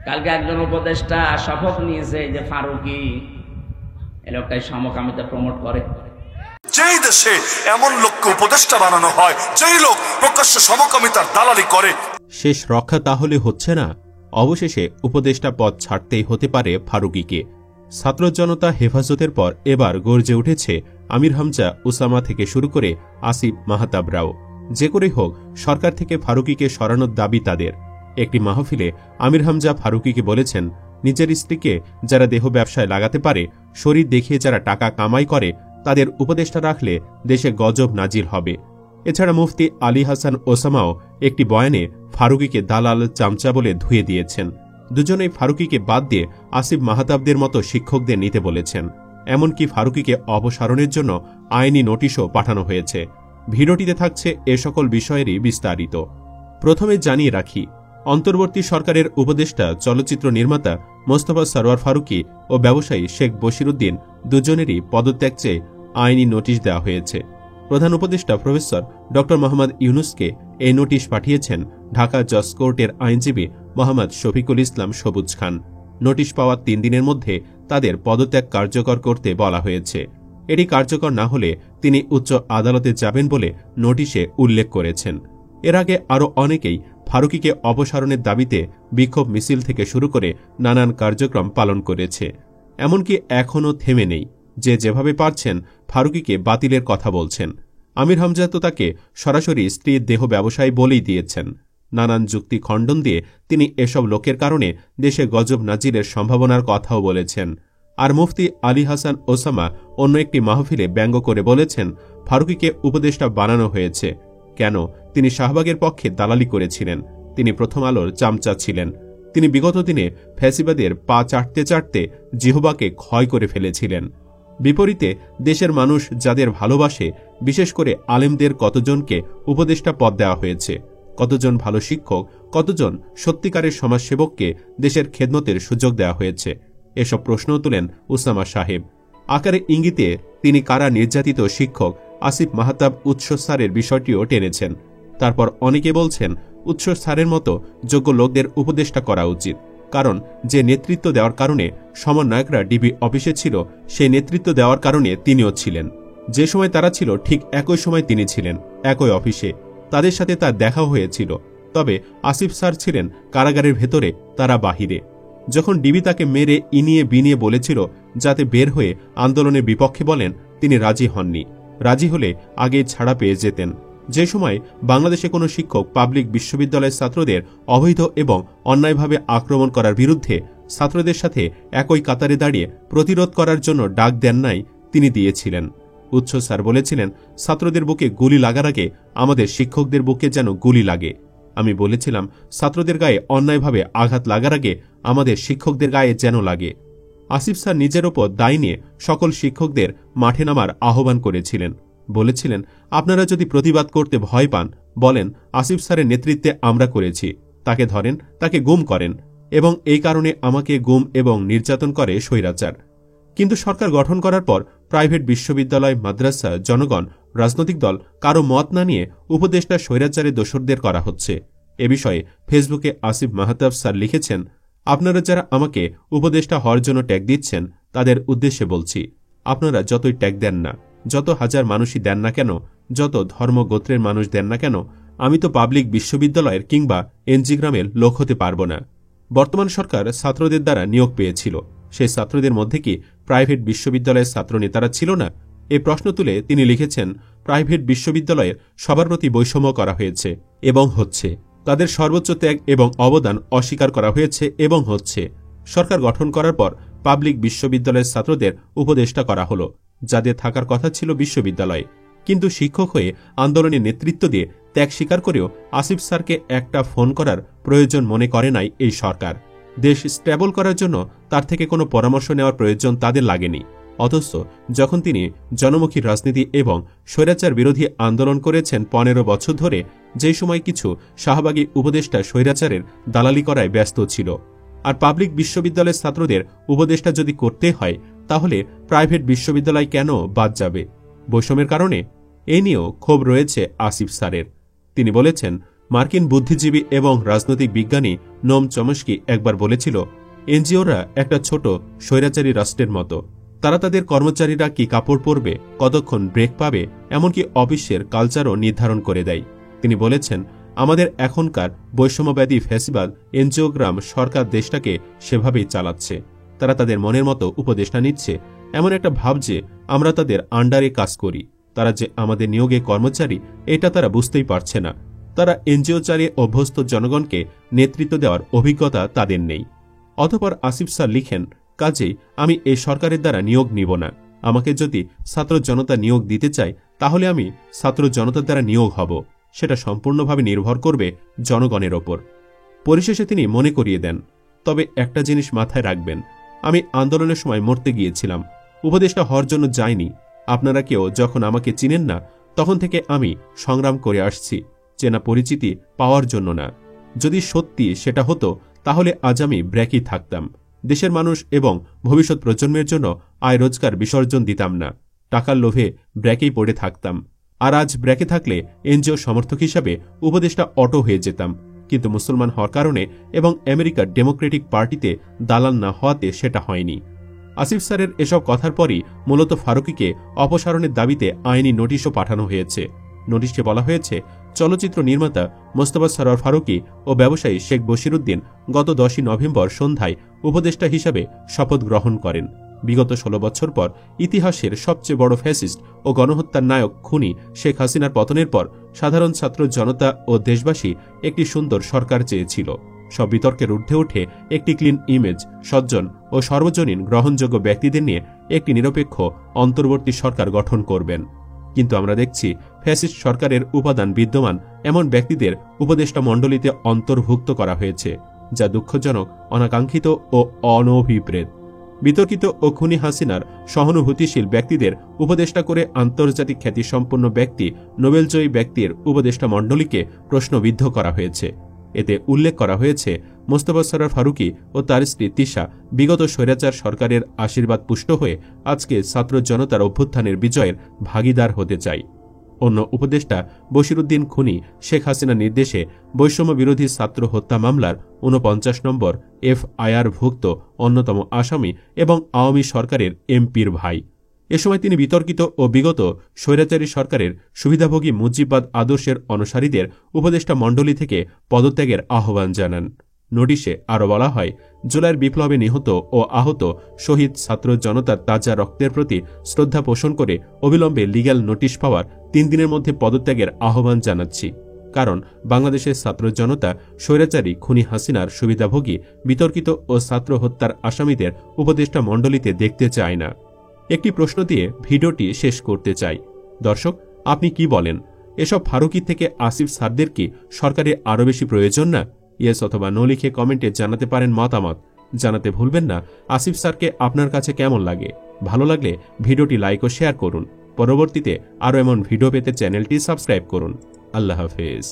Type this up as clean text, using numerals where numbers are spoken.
কালকে একজন উপদেষ্টা শপথ নিয়েছে যে ফারুকি এই লোকটাই সমকামিতা প্রমোট করে। যেই দেশে এমন লোককে উপদেষ্টা বানানো হয়, যেই লোক প্রকাশ্য সমকামিতার দালালি করে, শেষ রক্ষা তাহলে হচ্ছে না। অবশেষে উপদেষ্টা পদ ছাড়তেই হতে পারে ফারুকীকে। ছাত্র জনতা হেফাজতের পর এবার গর্জে উঠেছে আমির হামজা, ওসামা থেকে শুরু করে আসিফ মাহতাবরাও। যে করেই হোক সরকার থেকে ফারুকীকে সরানোর দাবি তাদের। একটি মাহফিলে আমির হামজা ফারুকীকে বলেছেন, নিজের স্ত্রীকে যারা দেহ ব্যবসায় লাগাতে পারে, শরীর দেখিয়ে যারা টাকা কামাই করে, তাদের উপদেষ্টা রাখলে দেশে গজব নাজিল হবে। এছাড়া মুফতি আলী হাসান ওসামাও একটি বয়ানে ফারুকীকে দালাল, চামচা বলে ধুয়ে দিয়েছেন। দুজনেই ফারুকীকে বাদ দিয়ে আসিফ মাহতাবদের মতো শিক্ষকদের নিতে বলেছেন। এমনকি ফারুকীকে অপসারণের জন্য আইনি নোটিশও পাঠানো হয়েছে। ভিডিওটিতে থাকছে এ সকল বিষয়েরই বিস্তারিত। প্রথমে জানিয়ে রাখি, অন্তর্বর্তী সরকারের উপদেষ্টা চলচ্চিত্র নির্মাতা মোস্তফা সরওয়ার ফারুকী ও ব্যবসায়ী শেখ বশিরউদ্দিন দুজনেরই পদত্যাগ চেয়ে আইনি নোটিশ দেওয়া হয়েছে। প্রধান উপদেষ্টা প্রফেসর ড মোহাম্মদ ইউনুসকে এই নোটিশ পাঠিয়েছেন ঢাকা জজ কোর্টের আইনজীবী মোহাম্মদ শফিকুল ইসলাম সবুজ খান। নোটিশ পাওয়ার ৩ দিনের মধ্যে তাদের পদত্যাগ কার্যকর করতে বলা হয়েছে। এটি কার্যকর না হলে তিনি উচ্চ আদালতে যাবেন বলে নোটিশে উল্লেখ করেছেন। এর আগে আরও অনেকেই ফারুকীকে অপসারণের দাবিতে বিক্ষোভ মিছিল থেকে শুরু করে নানান কার্যক্রম পালন করেছে। এমনকি এখনও থেমে নেই, যে যেভাবে পারছেন ফারুকীকে বাতিলের কথা বলছেন। আমির হামজা তো তাকে সরাসরি স্ত্রীর দেহ ব্যবসায়ী বলেই দিয়েছেন। নানান যুক্তি খণ্ডন দিয়ে তিনি এসব লোকের কারণে দেশে গজব নাজিলের সম্ভাবনার কথাও বলেছেন। আর মুফতি আলী হাসান ওসামা অন্য একটি মাহফিলে ব্যঙ্গ করে বলেছেন, ফারুকীকে উপদেষ্টা বানানো হয়েছে কেন? তিনি শাহবাগের পক্ষে দালালি করেছিলেন। তিনি প্রথম আলোর চামচা ছিলেন। তিনি বিগত দিনে ফ্যাসিবাদের পা চাটতে চাটতে জিহ্বাকে ক্ষয় করে ফেলেছিলেন। বিপরীতে দেশের মানুষ যাদের ভালোবাসে, বিশেষ করে আলেমদের কতজনকে উপদেষ্টা পদ দেওয়া হয়েছে, কতজন ভালো শিক্ষক, কতজন সত্যিকারের সমাজসেবককে দেশের খেদমতের সুযোগ দেওয়া হয়েছে, এসব প্রশ্নও তুলেন ওসামা সাহেব। আকারে ইঙ্গিতে তিনি কারা নির্যাতিত শিক্ষক আসিফ মাহতাব উৎসসারের বিষয়টিও টেনেছেন। তারপর অনেকে বলছেন, উৎসসারের মতো যোগ্য লোকদের উপদেষ্টা করা উচিত, কারণ যে নেতৃত্ব দেওয়ার কারণে সমন্বয়করা ডিবি অফিসে ছিল, সেই নেতৃত্ব দেওয়ার কারণে তিনিও ছিলেন। যে সময় তারা ছিল ঠিক একই সময় তিনি ছিলেন একই অফিসে, তাদের সাথে তার দেখা হয়েছিল। তবে আসিফ স্যার ছিলেন কারাগারের ভেতরে, তারা বাহিরে। যখন ডিবি তাকে মেরে ইনিয়ে বিনিয়ে বলেছিল যাতে বের হয়ে আন্দোলনের বিপক্ষে বলেন, তিনি রাজি হননি। রাজি হলে আগে ছাড়া পেয়ে যেতেন। যে সময় বাংলাদেশে কোনো শিক্ষক পাবলিক বিশ্ববিদ্যালয়ের ছাত্রদের অবৈধ এবং অন্যায়ভাবে আক্রমণ করার বিরুদ্ধে ছাত্রদের সাথে একই কাতারে দাঁড়িয়ে প্রতিরোধ করার জন্য ডাক দেন নাই, তিনি দিয়েছিলেন। উৎস স্যার বলেছিলেন, ছাত্রদের বুকে গুলি লাগার আগে আমাদের শিক্ষকদের বুকে যেন গুলি লাগে। আমি বলেছিলাম, ছাত্রদের গায়ে অন্যায়ভাবে আঘাত লাগার আগে আমাদের শিক্ষকদের গায়ে যেন লাগে। আসিফ স্যার নিজের ওপর দায় নিয়ে সকল শিক্ষকদের মাঠে নামার আহ্বান করেছিলেন। বলেছিলেন, আপনারা যদি প্রতিবাদ করতে ভয় পান, বলেন আসিফ স্যারের নেতৃত্বে আমরা করেছি, তাকে ধরেন, তাকে গুম করেন, এবং এই কারণে আমাকে গুম এবং নির্যাতন করে স্বৈরাচার। কিন্তু সরকার গঠন করার পর প্রাইভেট বিশ্ববিদ্যালয়, মাদ্রাসা, জনগণ, রাজনৈতিক দল কারো মত না নিয়ে উপদেষ্টা স্বৈরাচারের দোসরদের করা হচ্ছে। এ বিষয়ে ফেসবুকে আসিফ মাহতাব স্যার লিখেছেন, আপনারা যারা আমাকে উপদেষ্টা হওয়ার জন্য ট্যাগ দিচ্ছেন, তাদের উদ্দেশ্যে বলছি, আপনারা যতই ট্যাগ দেন না, যত হাজার মানুষই দেন না কেন, যত ধর্ম গোত্রের মানুষ দেন না কেন, আমি তো পাবলিক বিশ্ববিদ্যালয়ের কিংবা এনজিগ্রামের লোক হতে পারব না। বর্তমান সরকার ছাত্রদের দ্বারা নিয়োগ পেয়েছিল, সেই ছাত্রদের মধ্যে কি প্রাইভেট বিশ্ববিদ্যালয়ের ছাত্র নেতারা ছিল না? এ প্রশ্ন তুলে তিনি লিখেছেন, প্রাইভেট বিশ্ববিদ্যালয়ের সবার প্রতি বৈষম্য করা হয়েছে এবং হচ্ছে। তাদের সর্বোচ্চ ত্যাগ এবং অবদান অস্বীকার করা হয়েছে এবং হচ্ছে। সরকার গঠন করার পর পাবলিক বিশ্ববিদ্যালয়ের ছাত্রদের উপদেষ্টা করা হলো, যাদের থাকার কথা ছিল বিশ্ববিদ্যালয়ে। কিন্তু শিক্ষক হয়ে আন্দোলনে নেতৃত্ব দিয়ে ত্যাগ স্বীকার করেও আসিফ স্যারকে একটা ফোন করার প্রয়োজন মনে করে নাই এই সরকার। দেশ স্ট্যাবল করার জন্য তার থেকে কোনো পরামর্শ নেওয়ার প্রয়োজন তাদের লাগেনি। অথচ যখন তিনি জনমুখী রাজনীতি এবং স্বৈরাচার বিরোধী আন্দোলন করেছেন 15 বছর ধরে, যে সময় কিছু শাহবাগী উপদেষ্টা স্বৈরাচারের দালালি করায় ব্যস্ত ছিল। আর পাবলিক বিশ্ববিদ্যালয়ের ছাত্রদের উপদেষ্টা যদি করতে হয়, তাহলে প্রাইভেট বিশ্ববিদ্যালয় কেন বাদ যাবে? বৈষম্যের কারণে? এ নিয়েও ক্ষোভ রয়েছে আসিফ স্যারের। তিনি বলেছেন, মার্কিন বুদ্ধিজীবী এবং রাজনৈতিক বিজ্ঞানী নোম চমস্কি একবার বলেছিল, এনজিওরা একটা ছোট স্বৈরাচারী রাষ্ট্রের মতো। তারা তাদের কর্মচারীরা কি কাপড় পরবে, কতক্ষণ ব্রেক পাবে, এমনকি অফিসের কালচারও নির্ধারণ করে দেয়। তিনি বলেছেন, আমাদের এখনকার বৈষম্যবাদী ফ্যাসিবাদ এনজিওগ্রাম সরকার দেশটাকে সেভাবেই চালাচ্ছে। তারা তাদের মনের মতো উপদেষ্টা নিচ্ছে, এমন একটা ভাব যে আমরা তাদের আন্ডারে কাজ করি। তারা যে আমাদের নিয়োগে কর্মচারী, এটা তারা বুঝতেই পারছে না। তারা এনজিও চালিয়ে অভ্যস্ত জনগণকে নেতৃত্ব দেওয়ার অভিজ্ঞতা তাদের নেই। অতঃপর আসিফ স্যার লিখেন, কাজেই আমি এই সরকারের দ্বারা নিয়োগ নিব না। আমাকে যদি ছাত্র জনতা নিয়োগ দিতে চায়, তাহলে আমি ছাত্র জনতার দ্বারা নিয়োগ হব। সেটা সম্পূর্ণভাবে নির্ভর করবে জনগণের ওপর। পরিশেষে তিনি মনে করিয়ে দেন, তবে একটা জিনিস মাথায় রাখবেন, আমি আন্দোলনের সময় মরতে গিয়েছিলাম, উপদেষ্টা হওয়ার জন্য যাইনি। আপনারা কেউ যখন আমাকে চিনেন না, তখন থেকে আমি সংগ্রাম করে আসছি, চেনা পরিচিতি পাওয়ার জন্য না। যদি সত্যি সেটা হতো, তাহলে আজ আমি ব্র্যাকই থাকতাম। দেশের মানুষ এবং ভবিষ্যৎ প্রজন্মের জন্য আয় রোজগার বিসর্জন দিতাম না। টাকার লোভে ব্র্যাকেই পড়ে থাকতাম। আর আজ ব্র্যাকে থাকলে এনজিও সমর্থক হিসাবে উপদেষ্টা অটো হয়ে যেতাম। কিন্তু মুসলমান হওয়ার কারণে এবং আমেরিকার ডেমোক্রেটিক পার্টিতে দালাল না হওয়াতে সেটা হয়নি। আসিফ স্যারের এসব কথার পরই মূলত ফারুকীকে অপসারণের দাবিতে আইনি নোটিশও পাঠানো হয়েছে। নোটিশে বলা হয়েছে, চলচ্চিত্র নির্মাতা মোস্তফা সরোয়ার ফারুকী ও ব্যবসায়ী শেখ বশিরউদ্দিন গত 10ই নভেম্বর সন্ধ্যায় উপদেষ্টা হিসাবে শপথ গ্রহণ করেন। বিগত 16 বছর পর ইতিহাসের সবচেয়ে বড় ফ্যাসিস্ট ও গণহত্যার নায়ক খুনি শেখ হাসিনার পতনের পর সাধারণ ছাত্র জনতা ও দেশবাসী একটি সুন্দর সরকার চেয়েছিল। সব বিতর্কের ঊর্ধ্বে উঠে একটি ক্লিন ইমেজ, সজ্জন ও সর্বজনীন গ্রহণযোগ্য ব্যক্তিদের নিয়ে একটি নিরপেক্ষ অন্তর্বর্তী সরকার গঠন করবেন। কিন্তু আমরা দেখছি ফ্যাসিস্ট সরকারের উপাদান বিদ্যমান এমন ব্যক্তিদের উপদেষ্টা মণ্ডলীতে অন্তর্ভুক্ত করা হয়েছে, যা দুঃখজনক, অনাকাঙ্ক্ষিত ও অনভিপ্রেত। বিতর্কিত ও খুনি হাসিনার সহানুভূতিশীল ব্যক্তিদের উপদেষ্টা করে আন্তর্জাতিক খ্যাতিসম্পন্ন ব্যক্তি, নোবেলজয়ী ব্যক্তির উপদেষ্টা মণ্ডলীকে প্রশ্নবিদ্ধ করা হয়েছে। এতে উল্লেখ করা হয়েছে, মোস্তফা সরোয়ার ফারুকী ও তার স্ত্রী তিশা বিগত স্বৈরাচার সরকারের আশীর্বাদ পুষ্ট হয়ে আজকে ছাত্র জনতার অভ্যুত্থানের বিজয়ের ভাগিদার হতে চায়। অন্য উপদেষ্টা বশিরউদ্দিন খুনি শেখ হাসিনার নির্দেশে বৈষম্য বিরোধী ছাত্র হত্যা মামলার 49 নম্বর FIR ভুক্ত অন্যতম আসামি এবং আওয়ামী সরকারের এমপির ভাই। এ সময় তিনি বিতর্কিত ও বিগত স্বৈরাচারী সরকারের সুবিধাভোগী মুজিববাদ আদর্শের অনুসারীদের উপদেষ্টা মণ্ডলী থেকে পদত্যাগের আহ্বান জানান। নোটিশে আরও বলা হয়, জুলাইয়ের বিপ্লবে নিহত ও আহত শহীদ ছাত্র জনতার তাজা রক্তের প্রতি শ্রদ্ধা পোষণ করে অবিলম্বে লিগ্যাল নোটিশ পাওয়ার 3 দিনের মধ্যে পদত্যাগের আহ্বান জানাচ্ছি। কারণ বাংলাদেশের ছাত্র জনতা স্বৈরাচারী খুনি হাসিনার সুবিধাভোগী, বিতর্কিত ও ছাত্র হত্যার আসামিদের উপদেষ্টা মণ্ডলীতে দেখতে চায় না। একটি প্রশ্ন দিয়ে ভিডিওটি শেষ করতে চাই। দর্শক, আপনি কি বলেন? এসব ফারুকী থেকে আসিফ স্যারদের কি সরকারের আরও বেশি প্রয়োজন না? ইয়েস অথবা নো লিখে কমেন্টে জানাতে পারেন মতামত। জানাতে ভুলবেন না আসিফ স্যারকে আপনার কাছে কেমন লাগে। ভালো লাগলে ভিডিওটি লাইক ও শেয়ার করুন। পরবর্তীতে আরও এমন ভিডিও পেতে চ্যানেলটি সাবস্ক্রাইব করুন। আল্লাহ হাফেজ।